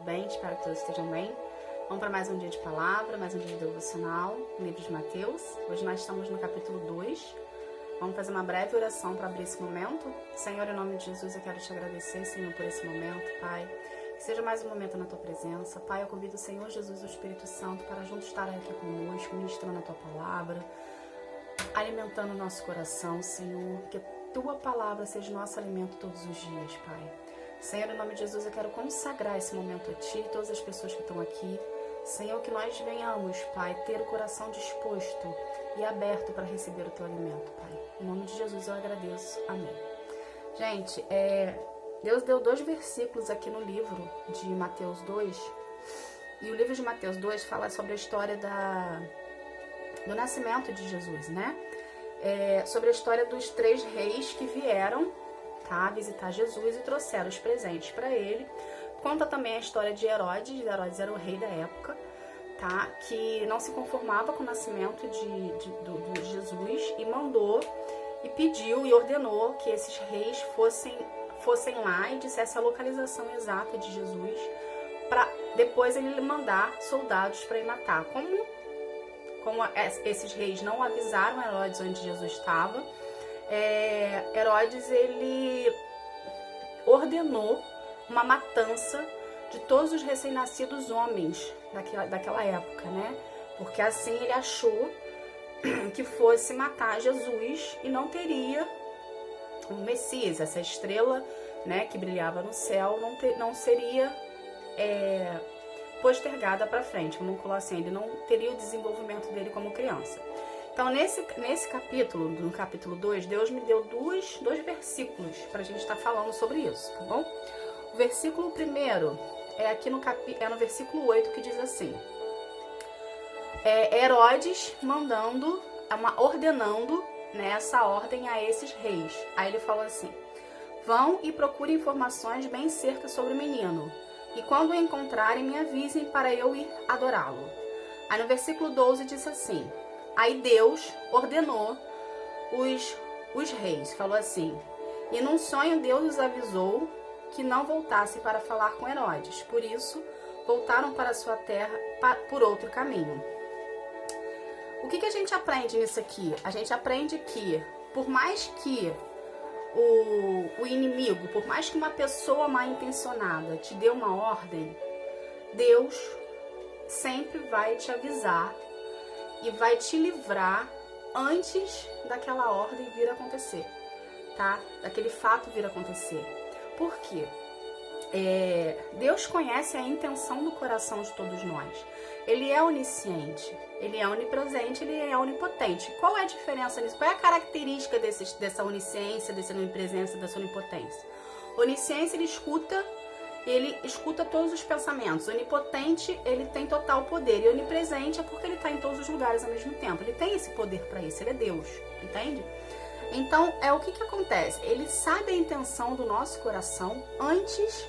bem? Espero que todos estejam bem. Vamos para mais um dia de palavra, mais um dia de devocional, no livro de Mateus. Hoje nós estamos no capítulo 2. Vamos fazer uma breve oração para abrir esse momento. Senhor, em nome de Jesus, eu quero te agradecer, Senhor, por esse momento, Pai. Que seja mais um momento na Tua presença. Pai, eu convido o Senhor Jesus e o Espírito Santo para juntos estar aqui conosco, ministrando a Tua palavra, alimentando o nosso coração, Senhor. Que a Tua palavra seja nosso alimento todos os dias, Pai. Senhor, em nome de Jesus, eu quero consagrar esse momento a Ti e todas as pessoas que estão aqui. Senhor, que nós venhamos, Pai, ter o coração disposto e aberto para receber o Teu alimento, Pai. Em nome de Jesus eu agradeço. Amém. Gente, Deus deu 2 versículos aqui no livro de Mateus 2. E o livro de Mateus 2 fala sobre a história do nascimento de Jesus, né? Sobre a história dos 3 reis que vieram, tá, visitar Jesus e trouxeram os presentes para ele. Conta também a história de Herodes. Herodes era o rei da época, tá, que não se conformava com o nascimento de Jesus e mandou e pediu e ordenou que esses reis fossem lá e dissessem a localização exata de Jesus para depois ele mandar soldados para ir matar. Como esses reis não avisaram Herodes onde Jesus estava, Herodes ele ordenou uma matança de todos os recém-nascidos homens daquela época, né? Porque assim ele achou que fosse matar Jesus e não teria o Messias, essa estrela, né, que brilhava no céu, não seria postergada para frente, vamos colocar assim, ele não teria o desenvolvimento dele como criança. Então, nesse capítulo, no capítulo 2, Deus me deu dois versículos para a gente estar falando sobre isso, tá bom? O versículo primeiro no versículo 8, que diz assim: Herodes ordenando, né, essa ordem a esses reis. Aí ele falou assim: vão e procurem informações bem cerca sobre o menino, e quando o encontrarem, me avisem para eu ir adorá-lo. Aí no versículo 12 diz assim: aí Deus ordenou os reis, falou assim: e num sonho Deus os avisou que não voltassem para falar com Herodes, por isso voltaram para sua terra por outro caminho. O que a gente aprende nisso aqui? A gente aprende que, por mais que o inimigo, por mais que uma pessoa mal intencionada te dê uma ordem, Deus sempre vai te avisar e vai te livrar antes daquela ordem vir acontecer, tá? Daquele fato vir acontecer. Por quê? Deus conhece a intenção do coração de todos nós. Ele é onisciente, ele é onipresente, ele é onipotente. Qual é a diferença nisso? Qual é a característica dessa onisciência, dessa onipresença, dessa onipotência? Onisciência, ele escuta todos os pensamentos. Onipotente, ele tem total poder. E onipresente é porque ele está em todos os lugares ao mesmo tempo. Ele tem esse poder para isso, ele é Deus, entende? Então, o que acontece? Ele sabe a intenção do nosso coração antes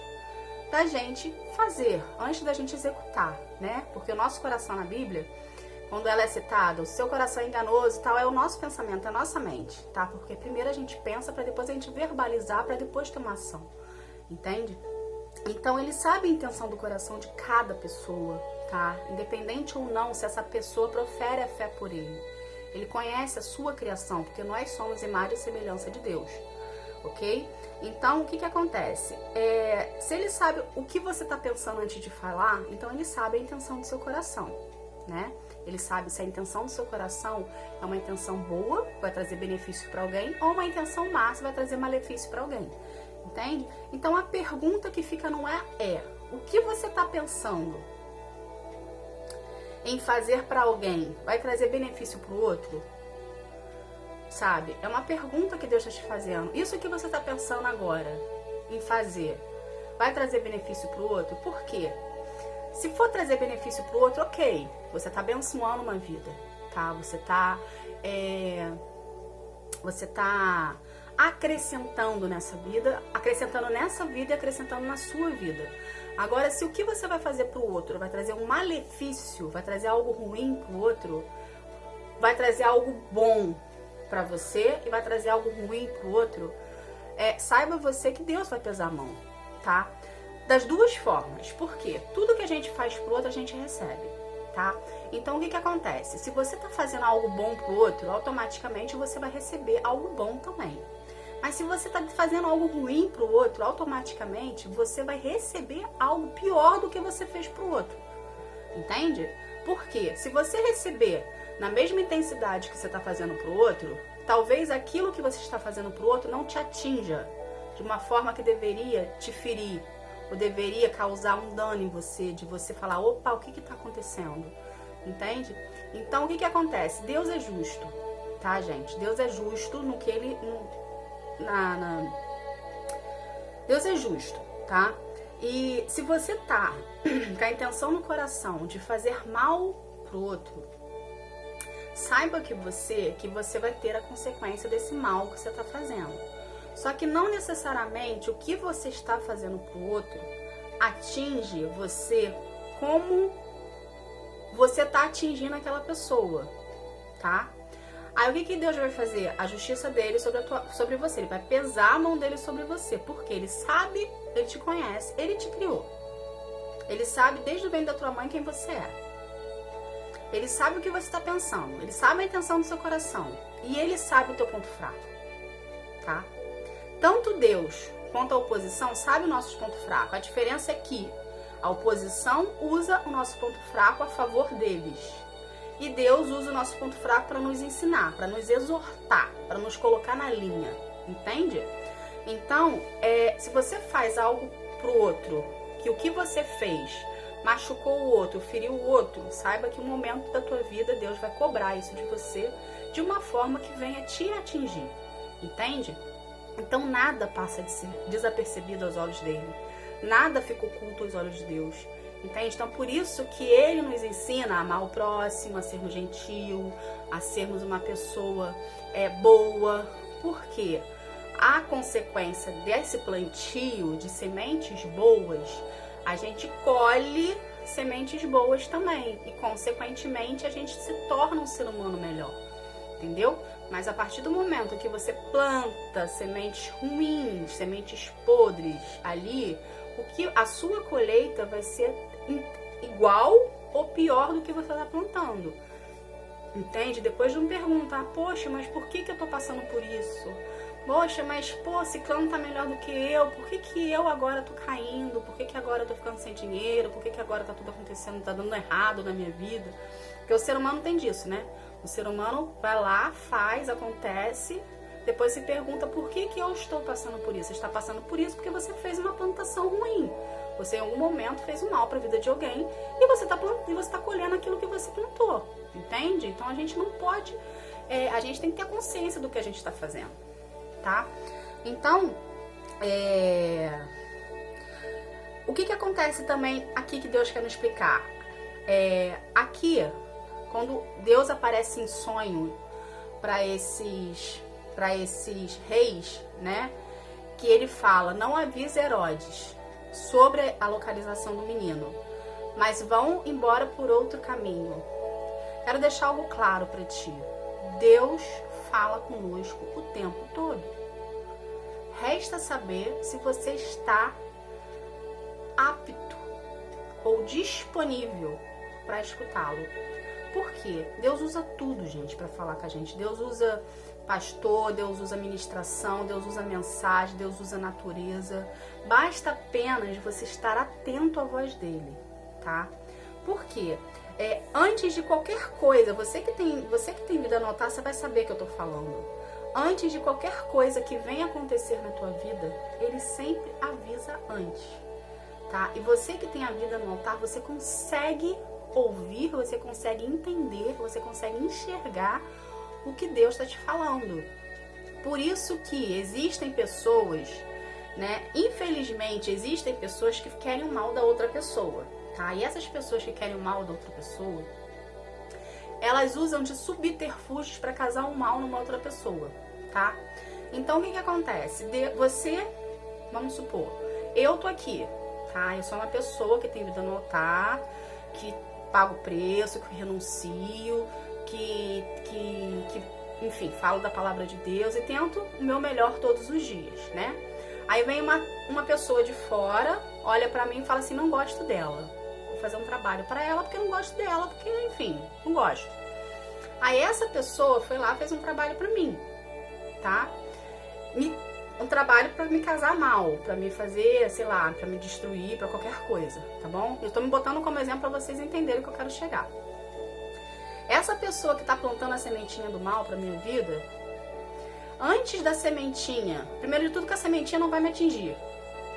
da gente fazer, antes da gente executar, né? Porque o nosso coração na Bíblia, quando ela é citada, o seu coração é enganoso e tal, é o nosso pensamento, é a nossa mente, tá? Porque primeiro a gente pensa para depois a gente verbalizar, para depois ter uma ação, entende? Então, ele sabe a intenção do coração de cada pessoa, tá? Independente ou não, se essa pessoa profere a fé por ele. Ele conhece a sua criação, porque nós somos imagem e semelhança de Deus, ok? Então, o que acontece? Se ele sabe o que você está pensando antes de falar, então ele sabe a intenção do seu coração, né? Ele sabe se a intenção do seu coração é uma intenção boa, vai trazer benefício para alguém, ou uma intenção má, vai trazer malefício para alguém, entende? Então, a pergunta que fica no ar o que você está pensando em fazer para alguém vai trazer benefício para o outro? Sabe? É uma pergunta que Deus está te fazendo. Isso que você está pensando agora em fazer vai trazer benefício para o outro? Por quê? Se for trazer benefício para o outro, ok. Você está abençoando uma vida, tá? Você está acrescentando nessa vida e acrescentando na sua vida. Agora, se o que você vai fazer para o outro vai trazer um malefício, vai trazer algo ruim para o outro, vai trazer algo bom para você e vai trazer algo ruim para o outro, saiba você que Deus vai pesar a mão, tá? das duas formas. Por quê? Tudo que a gente faz pro outro, a gente recebe, tá? Então, o que acontece? Se você tá fazendo algo bom pro outro, automaticamente você vai receber algo bom também. Mas se você tá fazendo algo ruim pro outro, automaticamente você vai receber algo pior do que você fez pro outro. Entende? Porque se você receber na mesma intensidade que você tá fazendo pro outro, talvez aquilo que você está fazendo pro outro não te atinja de uma forma que deveria te ferir, ou deveria causar um dano em você, de você falar, opa, o que está acontecendo? Entende? Então, o que acontece? Deus é justo, tá, gente? Deus é justo no que ele... Deus é justo, tá? E se você tá com a intenção no coração de fazer mal pro outro, saiba que você vai ter a consequência desse mal que você tá fazendo. Só que não necessariamente o que você está fazendo pro outro atinge você como você tá atingindo aquela pessoa, tá? Aí o que Deus vai fazer? A justiça dele sobre você. Ele vai pesar a mão dele sobre você. Porque ele sabe, ele te conhece, ele te criou. Ele sabe desde o ventre da tua mãe quem você é. Ele sabe o que você está pensando. Ele sabe a intenção do seu coração. E ele sabe o teu ponto fraco, tá? Tanto Deus quanto a oposição sabe o nosso ponto fraco. A diferença é que a oposição usa o nosso ponto fraco a favor deles. E Deus usa o nosso ponto fraco para nos ensinar, para nos exortar, para nos colocar na linha. Entende? Então, se você faz algo pro outro, que o que você fez machucou o outro, feriu o outro, saiba que um momento da tua vida Deus vai cobrar isso de você de uma forma que venha te atingir. Entende? Então nada passa de ser desapercebido aos olhos dele. Nada fica oculto aos olhos de Deus. Entende? Então por isso que ele nos ensina a amar o próximo, a sermos gentil, a sermos uma pessoa boa. Por quê? A consequência desse plantio de sementes boas, a gente colhe sementes boas também. E consequentemente a gente se torna um ser humano melhor. Entendeu? Mas a partir do momento que você planta sementes ruins, sementes podres ali, a sua colheita vai ser igual ou pior do que você está plantando. Entende? Depois não pergunta, poxa, mas por que eu tô passando por isso? Poxa, mas ciclano tá melhor do que eu, por que eu agora tô caindo? Por que agora eu tô ficando sem dinheiro? Por que agora tá tudo acontecendo, tá dando errado na minha vida? Porque o ser humano tem disso, né? O ser humano vai lá, faz, acontece, depois se pergunta por que eu estou passando por isso. Você está passando por isso porque você fez uma plantação ruim. Você em algum momento fez um mal para a vida de alguém e você está colhendo aquilo que você plantou. Entende? Então a gente não pode, a gente tem que ter consciência do que a gente está fazendo, tá? Então, o que acontece também aqui que Deus quer nos explicar? Aqui, quando Deus aparece em sonho para esses reis, né? Que ele fala, não avise Herodes sobre a localização do menino, mas vão embora por outro caminho. Quero deixar algo claro para ti. Deus fala conosco o tempo todo. Resta saber se você está apto ou disponível para escutá-lo. Por quê? Deus usa tudo, gente, para falar com a gente. Deus usa pastor, Deus usa ministração, Deus usa mensagem, Deus usa natureza. Basta apenas você estar atento à voz dele, tá? Por quê? Antes de qualquer coisa, você que tem vida no altar, você vai saber que eu tô falando. Antes de qualquer coisa que venha acontecer na tua vida, ele sempre avisa antes, tá? E você que tem a vida no altar, você consegue ouvir, você consegue entender, você consegue enxergar o que Deus está te falando. Por isso que existem pessoas, né? Infelizmente, existem pessoas que querem o mal da outra pessoa, tá? E essas pessoas que querem o mal da outra pessoa, elas usam de subterfúgios para causar um mal numa outra pessoa, tá? Então, o que acontece? Você, vamos supor, eu tô aqui, tá? Eu sou uma pessoa que tem vida no altar, que pago o preço, que renuncio, que enfim, falo da palavra de Deus e tento o meu melhor todos os dias, né? Aí vem uma pessoa de fora, olha pra mim e fala assim, não gosto dela. Vou fazer um trabalho pra ela porque não gosto dela, porque, enfim, não gosto. Aí essa pessoa foi lá, fez um trabalho pra mim, tá? Um trabalho pra me casar mal, pra me fazer, sei lá, pra me destruir, pra qualquer coisa, tá bom? Eu tô me botando como exemplo pra vocês entenderem o que eu quero chegar. Essa pessoa que tá plantando a sementinha do mal pra minha vida, antes da sementinha, primeiro de tudo que a sementinha não vai me atingir.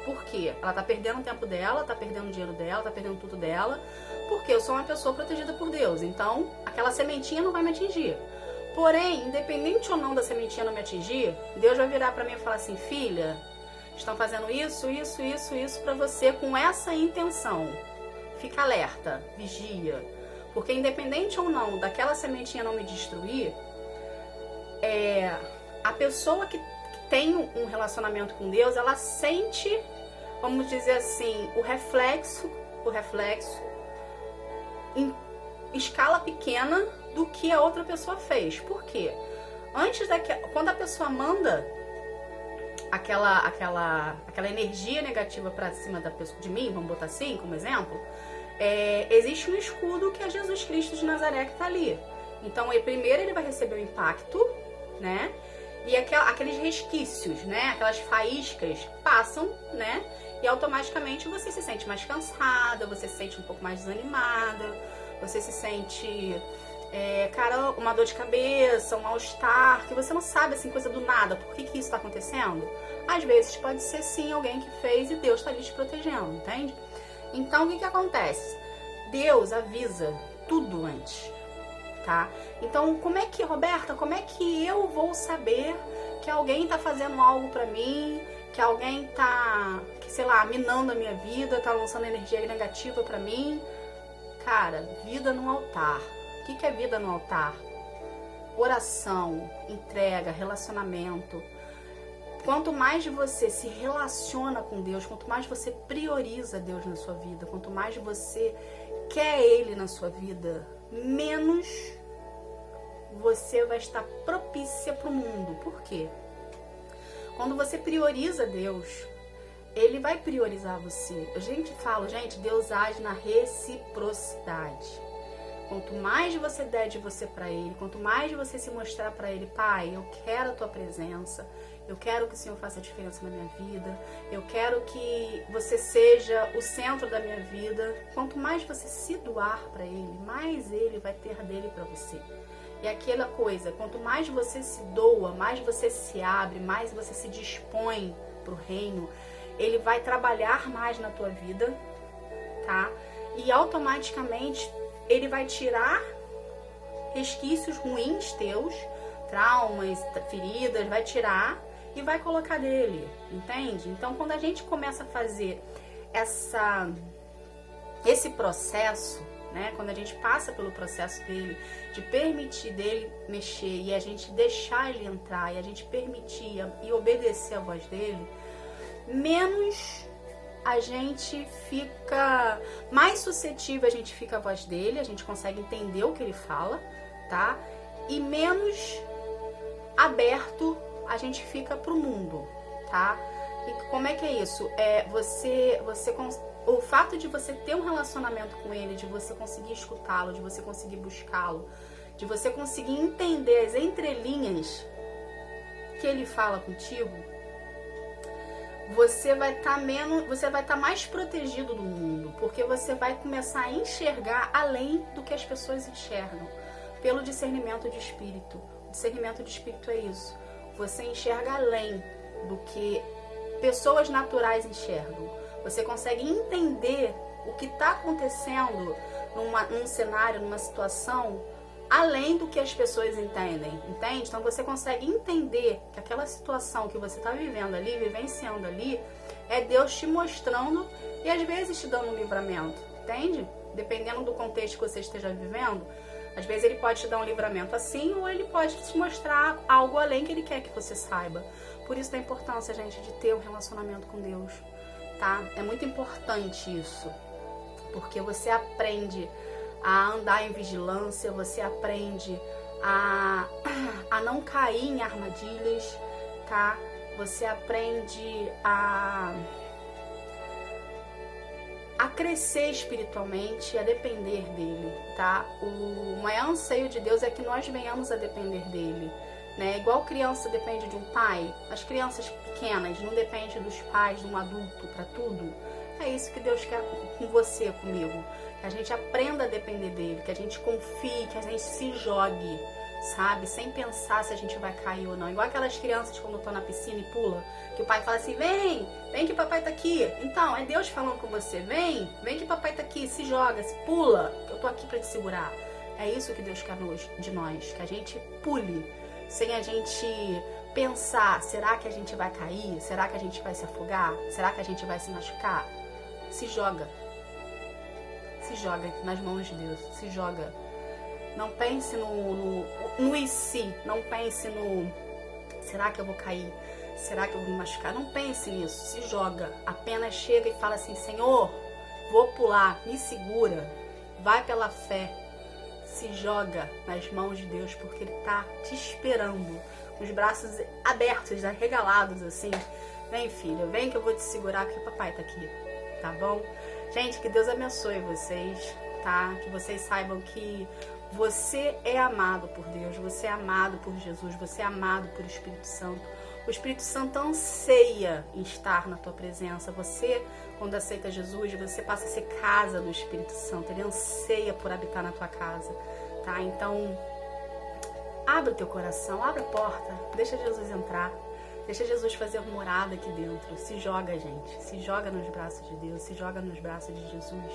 Por quê? Ela tá perdendo o tempo dela, tá perdendo o dinheiro dela, tá perdendo tudo dela, porque eu sou uma pessoa protegida por Deus, então aquela sementinha não vai me atingir. Porém, independente ou não da sementinha não me atingir, Deus vai virar pra mim e falar assim, filha, estão fazendo isso pra você com essa intenção. Fica alerta, vigia. Porque independente ou não daquela sementinha não me destruir, a pessoa que tem um relacionamento com Deus, ela sente, vamos dizer assim, o reflexo em escala pequena do que a outra pessoa fez. Por quê? Quando a pessoa manda aquela energia negativa pra cima da pessoa, de mim, vamos botar assim, como exemplo, existe um escudo que é Jesus Cristo de Nazaré que tá ali. Então, primeiro ele vai receber o impacto, né? E aqueles resquícios, né? Aquelas faíscas passam, né? E automaticamente você se sente mais cansada, você se sente um pouco mais desanimada, você se sente, uma dor de cabeça, um mal-estar, que você não sabe, assim, coisa do nada. Por que isso tá acontecendo? Às vezes pode ser, sim, alguém que fez e Deus tá ali te protegendo, entende? Então, o que acontece? Deus avisa tudo antes, tá? Então, Roberta, como é que eu vou saber que alguém tá fazendo algo pra mim, que alguém tá, sei lá, minando a minha vida, tá lançando energia negativa pra mim? Cara, vida no altar. O que é vida no altar? Oração, entrega, relacionamento. Quanto mais você se relaciona com Deus, quanto mais você prioriza Deus na sua vida, quanto mais você quer Ele na sua vida, menos você vai estar propícia para o mundo. Por quê? Quando você prioriza Deus, Ele vai priorizar você. Gente, Deus age na reciprocidade. Quanto mais você der de você para Ele, quanto mais você se mostrar para Ele, Pai, eu quero a Tua presença, eu quero que o Senhor faça a diferença na minha vida, eu quero que você seja o centro da minha vida. Quanto mais você se doar para Ele, mais Ele vai ter dele para você. E aquela coisa, quanto mais você se doa, mais você se abre, mais você se dispõe para o reino, Ele vai trabalhar mais na tua vida, tá? E automaticamente Ele vai tirar resquícios ruins teus, traumas, feridas, vai tirar e vai colocar dele, entende? Então, quando a gente começa a fazer esse processo, né? Quando a gente passa pelo processo dele, de permitir dele mexer e a gente deixar ele entrar e a gente permitir e obedecer a voz dele, menos a gente fica, mais suscetível a gente fica à voz dele, a gente consegue entender o que ele fala, tá? E menos aberto a gente fica pro mundo, tá? E como é que é isso? O fato de você ter um relacionamento com ele, de você conseguir escutá-lo, de você conseguir buscá-lo, de você conseguir entender as entrelinhas que ele fala contigo, você vai estar mais protegido do mundo, porque você vai começar a enxergar além do que as pessoas enxergam, pelo discernimento de espírito. O discernimento de espírito é isso. Você enxerga além do que pessoas naturais enxergam. Você consegue entender o que está acontecendo num cenário, numa situação, além do que as pessoas entendem, entende? Então você consegue entender que aquela situação que você está vivendo ali, vivenciando ali, é Deus te mostrando e às vezes te dando um livramento, entende? Dependendo do contexto que você esteja vivendo, às vezes ele pode te dar um livramento assim, ou ele pode te mostrar algo além que ele quer que você saiba. Por isso da importância, gente, de ter um relacionamento com Deus, tá? É muito importante isso, porque você aprende a andar em vigilância, você aprende a não cair em armadilhas, tá? você aprende a crescer espiritualmente e a depender dele, tá? O maior anseio de Deus é que nós venhamos a depender dele, né? Igual criança depende de um pai, as crianças pequenas não dependem dos pais, de um adulto para tudo. É isso que Deus quer com você, comigo. Que a gente aprenda a depender dele, que a gente confie, que a gente se jogue, sabe? Sem pensar se a gente vai cair ou não. Igual aquelas crianças quando estão na piscina e pula, que o pai fala assim, vem que papai tá aqui. Então, é Deus falando com você, vem que papai tá aqui, se joga, se pula, eu tô aqui pra te segurar. É isso que Deus quer de nós, que a gente pule, sem a gente pensar, será que a gente vai cair? Será que a gente vai se afogar? Será que a gente vai se machucar? Se joga nas mãos de Deus, se joga. Não pense no e se, não pense no será que eu vou cair? Será que eu vou me machucar? Não pense nisso, se joga. Apenas chega e fala assim, Senhor, vou pular, me segura, vai pela fé. Se joga nas mãos de Deus, porque Ele tá te esperando, com os braços abertos, arregalados assim. Vem, filho, vem que eu vou te segurar, porque papai tá aqui, tá bom? Gente, que Deus abençoe vocês, tá? Que vocês saibam que você é amado por Deus, você é amado por Jesus, você é amado por Espírito Santo. O Espírito Santo anseia em estar na tua presença. Você, quando aceita Jesus, você passa a ser casa do Espírito Santo. Ele anseia por habitar na tua casa, tá? Então, abre o teu coração, abre a porta, deixa Jesus entrar. Deixa Jesus fazer morada aqui dentro. Se joga, gente. Se joga nos braços de Deus. Se joga nos braços de Jesus.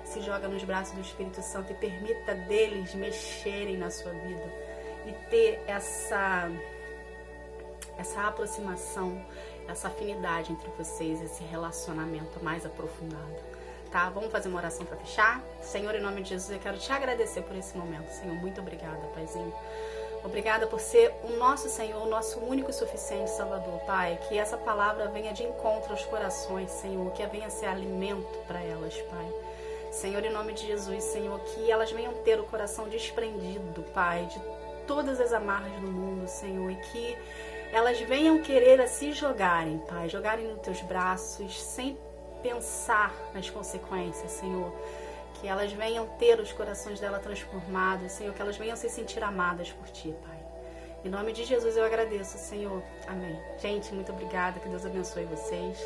Se joga nos braços do Espírito Santo e permita deles mexerem na sua vida. E ter essa aproximação, essa afinidade entre vocês, esse relacionamento mais aprofundado. Tá? Vamos fazer uma oração para fechar? Senhor, em nome de Jesus, eu quero te agradecer por esse momento. Senhor, muito obrigada, Paizinho. Obrigada por ser o nosso Senhor, o nosso único e suficiente Salvador, Pai. Que essa palavra venha de encontro aos corações, Senhor. Que venha ser alimento para elas, Pai. Senhor, em nome de Jesus, Senhor, que elas venham ter o coração desprendido, Pai, de todas as amarras do mundo, Senhor. E que elas venham querer a se jogarem, Pai. Jogarem nos teus braços, sem pensar nas consequências, Senhor. Que elas venham ter os corações dela transformados, Senhor, que elas venham se sentir amadas por Ti, Pai. Em nome de Jesus eu agradeço, Senhor. Amém. Gente, muito obrigada, que Deus abençoe vocês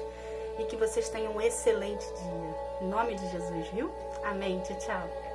e que vocês tenham um excelente dia. Em nome de Jesus, viu? Amém. Tchau, tchau.